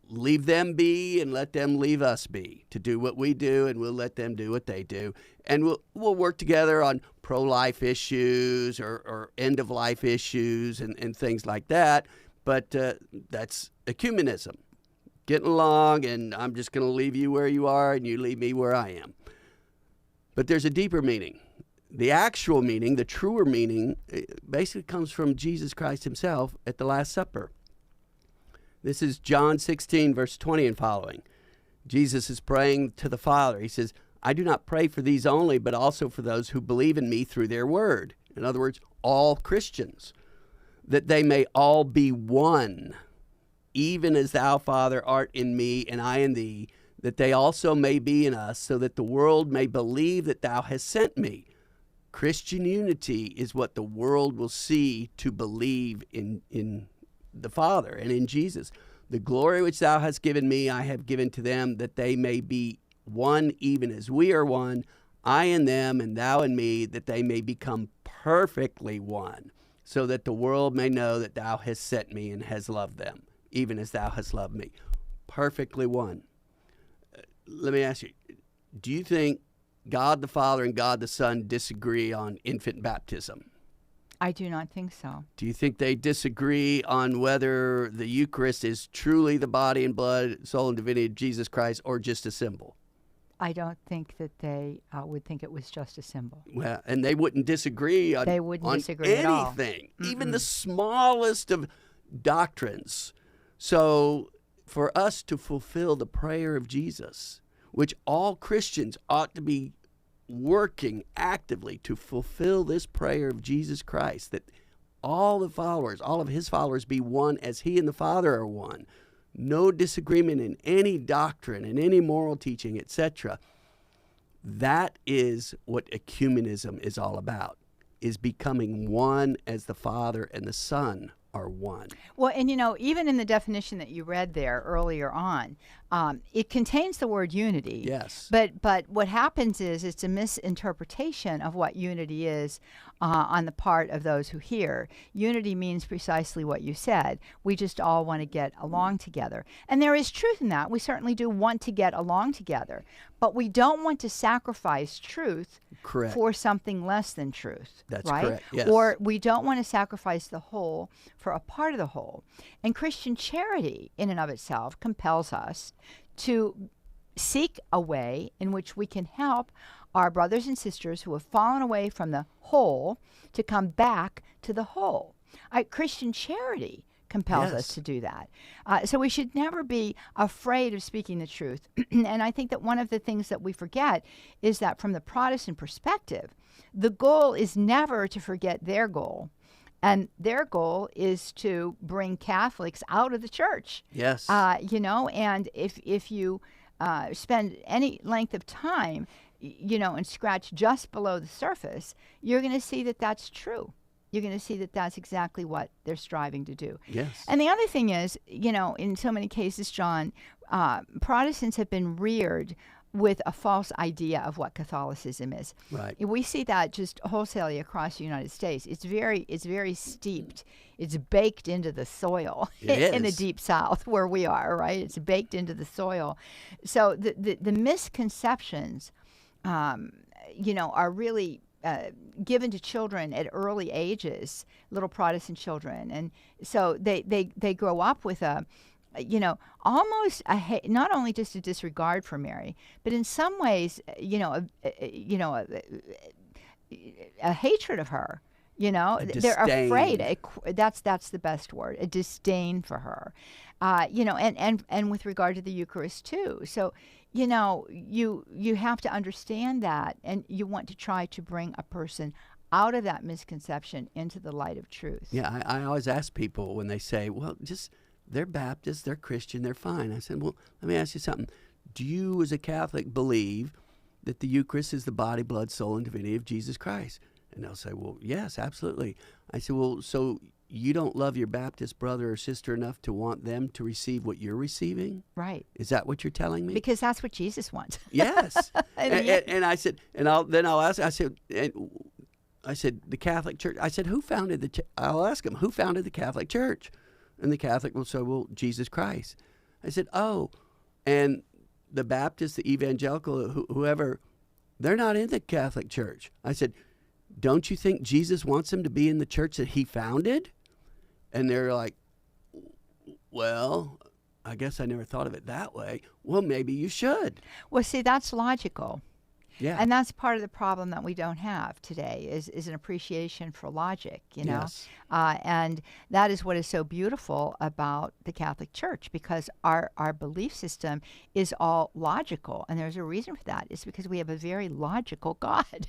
D: leave them be and let them leave us be to do what we do, and we'll let them do what they do. And we'll work together on pro-life issues or end-of-life issues and things like that. But that's ecumenism, getting along, and I'm just going to leave you where you are and you leave me where I am. But there's a deeper meaning. The actual meaning, the truer meaning, basically comes from Jesus Christ himself at the Last Supper. This is John 16, verse 20 and following. Jesus is praying to the Father. He says, I do not pray for these only, but also for those who believe in me through their word. In other words, all Christians, that they may all be one, even as thou, Father, art in me and I in thee, that they also may be in us, so that the world may believe that thou hast sent me. Christian unity is what the world will see to believe in the Father and in Jesus. The glory which thou hast given me, I have given to them, that they may be one even as we are one, I in them and thou in me, that they may become perfectly one, so that the world may know that thou hast sent me and hast loved them, even as thou hast loved me. Perfectly one. Let me ask you, do you think God the Father and God the Son disagree on infant baptism?
C: I do not think so.
D: Do you think they disagree on whether the Eucharist is truly the body and blood, soul, and divinity of Jesus Christ, or just a symbol?
C: I don't think that they would think it was just a symbol.
D: Well, and they wouldn't disagree on,
C: disagree at all.
D: Anything, even the smallest of doctrines. So for us to fulfill the prayer of Jesus, which all Christians ought to be working actively to fulfill this prayer of Jesus Christ, that all of his followers be one as he and the Father are one. No disagreement in any doctrine, in any moral teaching, etc. That is what ecumenism is all about, is becoming one as the Father and the Son are one.
C: Well, and even in the definition that you read there earlier on, it contains the word unity.
D: Yes.
C: But what happens is it's a misinterpretation of what unity is on the part of those who hear. Unity means precisely what you said. We just all want to get along together. And there is truth in that. We certainly do want to get along together. But we don't want to sacrifice truth
D: Correct.
C: For something less than truth.
D: That's
C: right?
D: correct, yes.
C: Or we don't want to sacrifice the whole for a part of the whole. And Christian charity, in and of itself, compels us to seek a way in which we can help our brothers and sisters who have fallen away from the whole to come back to the whole. Christian charity compels us to do that. So we should never be afraid of speaking the truth. And I think that one of the things that we forget is that from the Protestant perspective, the goal is never to forget their goal. And their goal is to bring Catholics out of the church.
D: Yes.
C: And if you spend any length of time, and scratch just below the surface, you're going to see that that's true. You're going to see that that's exactly what they're striving to do.
D: Yes.
C: And the other thing is, in so many cases, John, Protestants have been reared with a false idea of what Catholicism is.
D: Right.
C: We see that just wholesale across the United States. It's very steeped. It's baked into the soil in the Deep South where we are, right? It's baked into the soil. So the misconceptions, are really given to children at early ages, little Protestant children. And so they grow up with almost not only just a disregard for Mary, but in some ways, a hatred of her. They're afraid. That's the best word. A disdain for her. And with regard to the Eucharist too. So, you have to understand that, and you want to try to bring a person out of that misconception into the light of truth.
D: Yeah, I always ask people when they say, well, they're Baptist, they're Christian, they're fine. I said, well, let me ask you something. Do you as a Catholic believe that the Eucharist is the body, blood, soul, and divinity of Jesus Christ? And they'll say, well, yes, absolutely. I said, well, so you don't love your Baptist brother or sister enough to want them to receive what you're receiving?
C: Right.
D: Is that what you're telling me?
C: Because that's what Jesus wants.
D: Yes. and I said, I'll ask, I said, the Catholic Church. I said, who founded I'll ask them, who founded the Catholic Church? And the Catholic will say, well, Jesus Christ. I said, oh, and the Baptist, the evangelical, whoever, they're not in the Catholic Church. I said, don't you think Jesus wants them to be in the church that he founded? And they're like, well, I guess I never thought of it that way. Well, maybe you should.
C: Well, see, that's logical.
D: Yeah.
C: And that's part of the problem that we don't have today is an appreciation for logic,
D: Yes.
C: And that is what is so beautiful about the Catholic Church, because our belief system is all logical. And there's a reason for that. It's because we have a very logical God,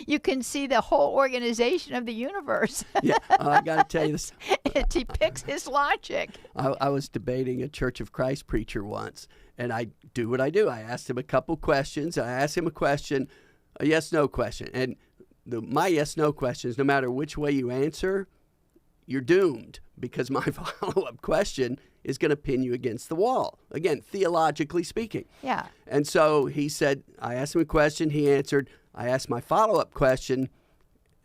C: You can see the whole organization of the universe.
D: Yeah, I got to tell you this.
C: It depicts his logic.
D: I was debating a Church of Christ preacher once, and I do what I do. I asked him a couple questions. I asked him a question, a yes-no question. And my yes-no questions, no matter which way you answer, you're doomed, because my follow-up question is going to pin you against the wall. Again, theologically speaking.
C: Yeah.
D: And so he said, I asked him a question, he answered. I asked my follow-up question,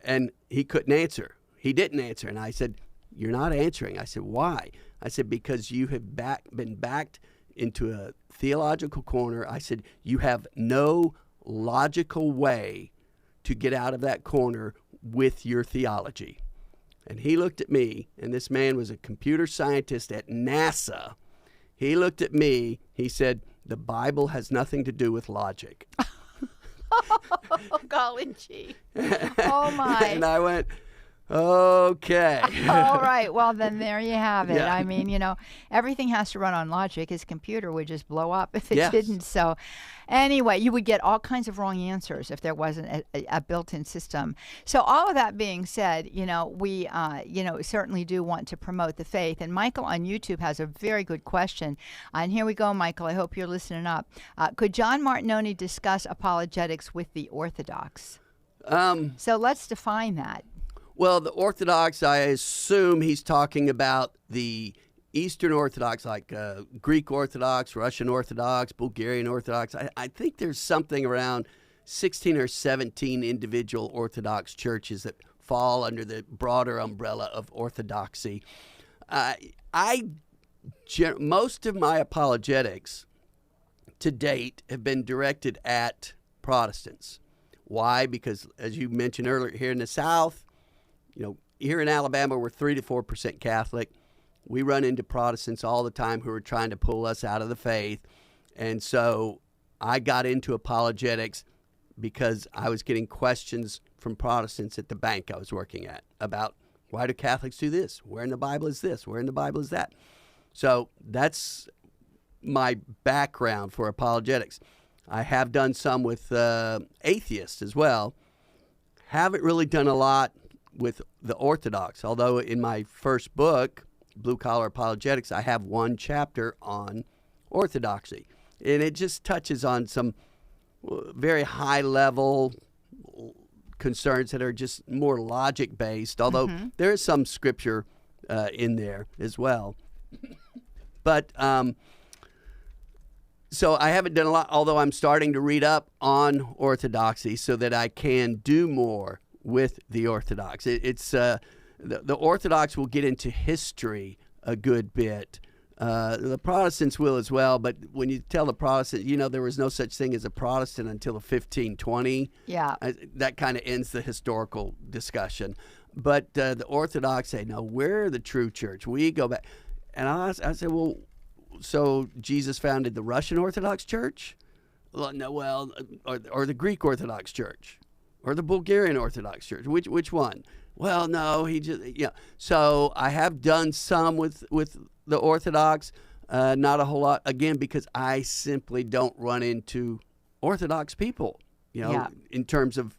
D: and he couldn't answer. He didn't answer. And I said, you're not answering. I said, why? I said, because you have been backed into a theological corner. I said, you have no logical way to get out of that corner with your theology. And he looked at me, and this man was a computer scientist at NASA. He looked at me, he said, the Bible has nothing to do with logic.
C: Oh, golly gee. Oh, my.
D: And I went, Okay.
C: All right. Well, then there you have it.
D: Yeah.
C: I mean, everything has to run on logic. His computer would just blow up if it
D: Yes.
C: didn't. So anyway, you would get all kinds of wrong answers if there wasn't a built-in system. So all of that being said, we, certainly do want to promote the faith. And Michael on YouTube has a very good question. And here we go, Michael. I hope you're listening up. Could John Martignoni discuss apologetics with the Orthodox? So let's define that.
D: Well, the Orthodox, I assume he's talking about the Eastern Orthodox, like Greek Orthodox, Russian Orthodox, Bulgarian Orthodox. I think there's something around 16 or 17 individual Orthodox churches that fall under the broader umbrella of Orthodoxy. Most of my apologetics to date have been directed at Protestants. Why? Because, as you mentioned earlier, here in the South, here in Alabama, we're 3 to 4% Catholic. We run into Protestants all the time who are trying to pull us out of the faith. And so I got into apologetics because I was getting questions from Protestants at the bank I was working at about, why do Catholics do this? Where in the Bible is this? Where in the Bible is that? So that's my background for apologetics. I have done some with atheists as well. Haven't really done a lot with the Orthodox, although in my first book, Blue Collar Apologetics, I have one chapter on Orthodoxy. And it just touches on some very high-level concerns that are just more logic-based, although there is some scripture in there as well. But so I haven't done a lot, although I'm starting to read up on Orthodoxy so that I can do more with the Orthodox. It's the Orthodox will get into history a good bit. The Protestants will as well, but when you tell the Protestant, there was no such thing as a Protestant until 1520. Yeah. That kind of ends the historical discussion. But the Orthodox say, no, we're the true church. We go back. And I said, well, so Jesus founded the Russian Orthodox Church? Well, no, or the Greek Orthodox Church? Or the Bulgarian Orthodox Church? Which one? Well, no, he just, So I have done some with the Orthodox, not a whole lot, again, because I simply don't run into Orthodox people, in terms of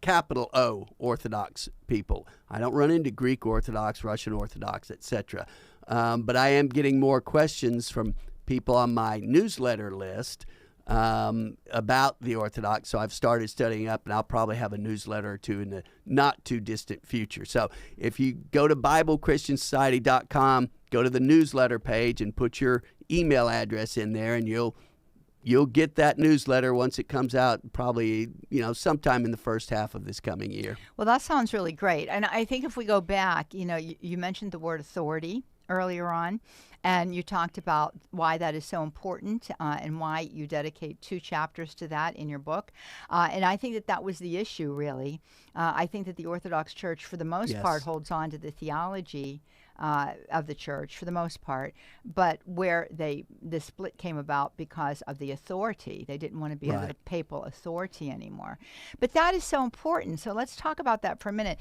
D: capital O Orthodox people. I don't run into Greek Orthodox, Russian Orthodox, etc. But I am getting more questions from people on my newsletter list about the Orthodox, so I've started studying up, and I'll probably have a newsletter or two in the not-too-distant future. So if you go to BibleChristianSociety.com, go to the newsletter page and put your email address in there, and you'll get that newsletter once it comes out, probably sometime in the first half of this coming year.
C: Well, that sounds really great. And I think if we go back, you mentioned the word authority earlier on, and you talked about why that is so important and why you dedicate 2 chapters to that in your book. And I think that was the issue, really. I think that the Orthodox Church, for the most part, holds on to the theology of the church, for the most part, but where the split came about because of the authority. They didn't want to be under the papal authority anymore. But that is so important. So let's talk about that for a minute.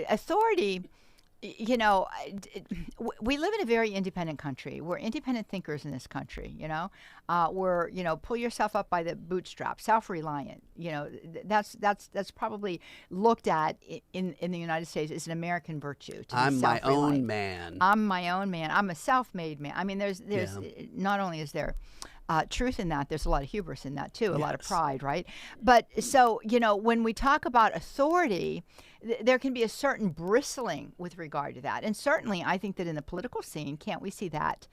C: Authority... we live in a very independent country. We're independent thinkers in this country, we're, pull yourself up by the bootstraps, self-reliant. That's probably looked at in the United States as an American virtue.
D: I'm my own man.
C: I'm my own man. I'm a self-made man. I mean, there's not only is there truth in that, there's a lot of hubris in that too, a lot of pride, right? But so, when we talk about authority, there can be a certain bristling with regard to that. And certainly, I think that in the political scene, can't we see that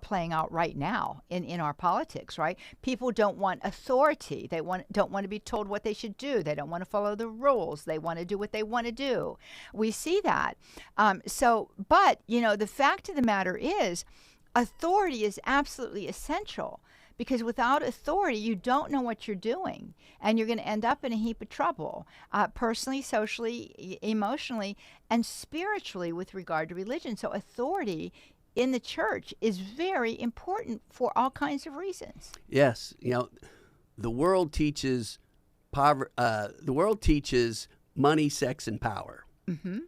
C: playing out right now in our politics, right? People don't want authority. They don't want to be told what they should do. They don't want to follow the rules. They want to do what they want to do. We see that. But, the fact of the matter is, authority is absolutely essential, because without authority, you don't know what you're doing, and you're going to end up in a heap of trouble, personally, socially, emotionally, and spiritually with regard to religion. So authority in the church is very important for all kinds of reasons.
D: Yes, the world teaches money, sex, and power. Mm-hmm.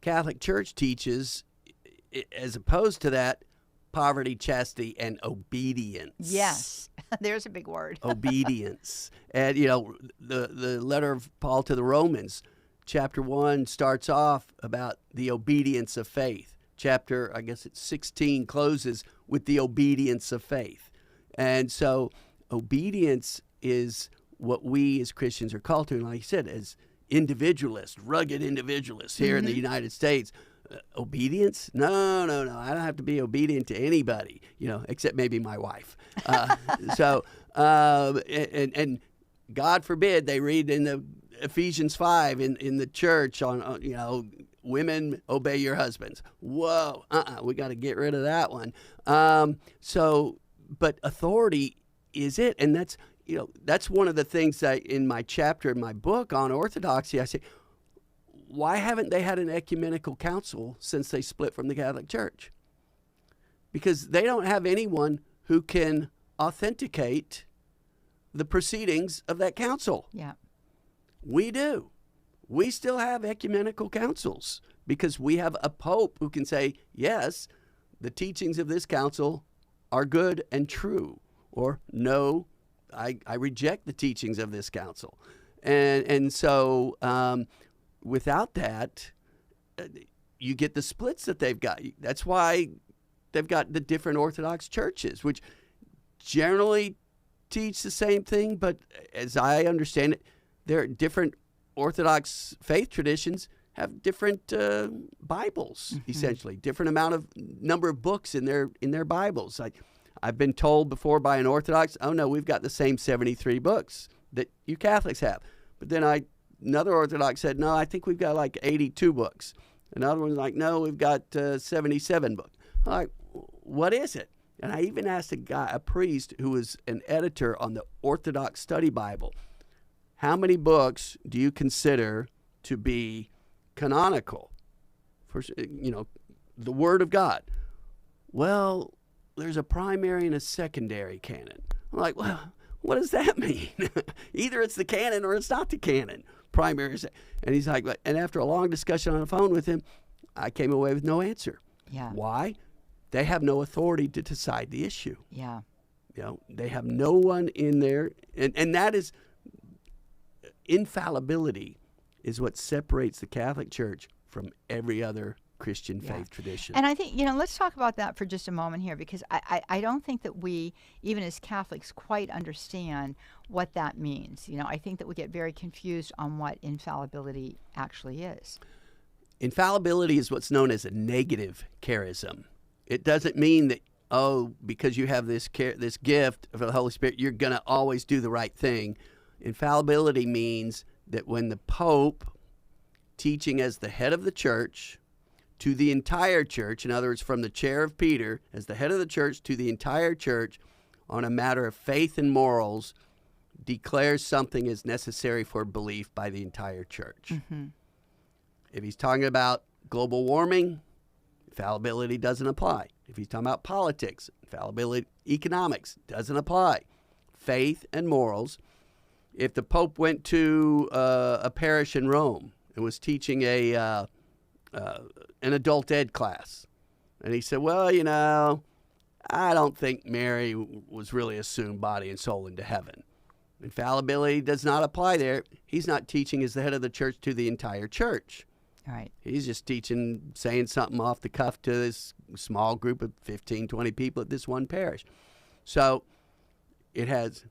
D: Catholic Church teaches, as opposed to that, poverty, chastity, and obedience.
C: Yes, there's a big word.
D: Obedience. And, the letter of Paul to the Romans, chapter 1 starts off about the obedience of faith. Chapter, I guess it's 16, closes with the obedience of faith. And so obedience is what we as Christians are called to. And like you said, as individualists, rugged individualists here in the United States, obedience? No. I don't have to be obedient to anybody, except maybe my wife. And God forbid they read in the Ephesians 5 in the church on women, obey your husbands. Whoa, we got to get rid of that one. But authority is it, and that's one of the things that in my chapter in my book on orthodoxy, I say, why haven't they had an ecumenical council since they split from the Catholic Church? Because they don't have anyone who can authenticate the proceedings of that council.
C: Yeah.
D: We do. We still have ecumenical councils because we have a pope who can say, yes, the teachings of this council are good and true, or no, I reject the teachings of this council. And so without that, you get the splits that they've got. That's why they've got the different Orthodox churches, which generally teach the same thing, but as I understand it, there are different Orthodox faith traditions have different Bibles, essentially, different number of books in their Bibles. I've been told before by an Orthodox, oh no, we've got the same 73 books that you Catholics have. But then another Orthodox said, no, I think we've got like 82 books. Another one's like, no, we've got 77 books. I'm like, what is it? And I even asked a priest who was an editor on the Orthodox Study Bible, how many books do you consider to be canonical for, the Word of God? Well, there's a primary and a secondary canon. I'm like, well, what does that mean? Either it's the canon or it's not the canon. Primary. And he's like, and after a long discussion on the phone with him, I came away with no answer.
C: Yeah.
D: Why? They have no authority to decide the issue.
C: Yeah.
D: They have no one in there. And that is, infallibility is what separates the Catholic Church from every other Christian faith tradition.
C: And I think, let's talk about that for just a moment here, because I don't think that we, even as Catholics, quite understand what that means. I think that we get very confused on what infallibility actually is.
D: Infallibility is what's known as a negative charism. It doesn't mean that, because you have this gift of the Holy Spirit, you're going to always do the right thing. Infallibility means that when the Pope, teaching as the head of the church to the entire church, in other words, from the chair of Peter, as the head of the church to the entire church, on a matter of faith and morals, declares something as necessary for belief by the entire church. If he's talking about global warming, infallibility doesn't apply. If he's talking about politics, infallibility, economics, doesn't apply. Faith and morals. If the Pope went to a parish in Rome and was teaching an adult ed class, and he said, well, I don't think Mary was really assumed body and soul into heaven. Infallibility does not apply there. He's not teaching as the head of the church to the entire church.
C: All right.
D: He's just saying something off the cuff to this small group of 15, 20 people at this one parish. So it has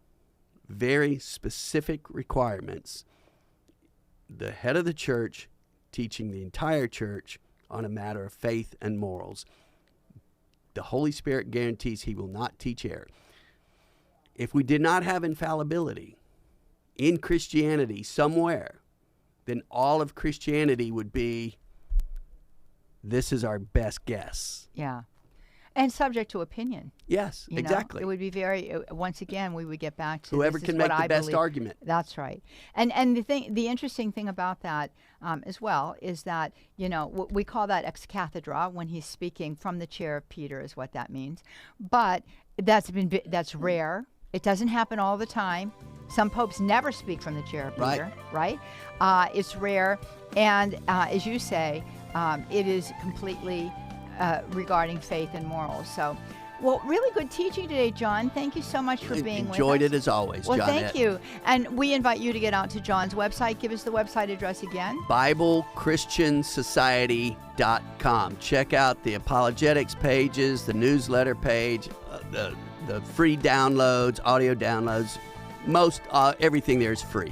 D: very specific requirements. The head of the church teaching the entire church on a matter of faith and morals. The Holy Spirit guarantees he will not teach error. If we did not have infallibility in Christianity somewhere, then all of Christianity would be, this is our best guess.
C: Yeah. And subject to opinion.
D: Yes, exactly.
C: It would be very, once again, we would get back to
D: whoever can make the best argument.
C: That's right. And the interesting thing about that as well is that, we call that ex cathedra when he's speaking from the chair of Peter is what that means. But that's rare. It doesn't happen all the time. Some popes never speak from the chair of Peter, right? It's rare. And as you say, It is completely regarding faith and morals. So, well, really good teaching today, John. Thank you so much for being with us.
D: Enjoyed it as always,
C: Well,
D: Johnnette.
C: thank you. And we invite you to get out to John's website. Give us the website address again.
D: BibleChristianSociety.com. Check out the apologetics pages, the newsletter page, the free downloads, audio downloads. Most everything there is free.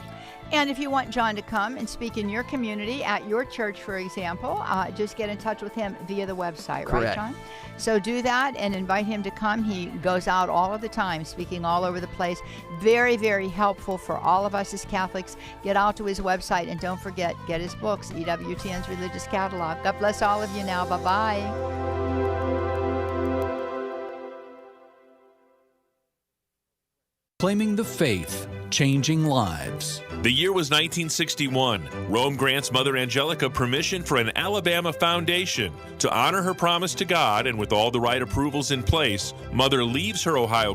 C: And if you want John to come and speak in your community, at your church, for example, just get in touch with him via the website,
D: Correct.
C: right, John? So do that and invite him to come. He goes out all of the time, speaking all over the place. Very, very helpful for all of us as Catholics. Get out to his website, and don't forget, get his books, EWTN's Religious Catalog. God bless all of you now. Bye-bye.
P: Claiming the faith, changing lives.
N: The year was 1961. Rome grants Mother Angelica permission for an Alabama foundation. To honor her promise to God and with all the right approvals in place, Mother leaves her Ohio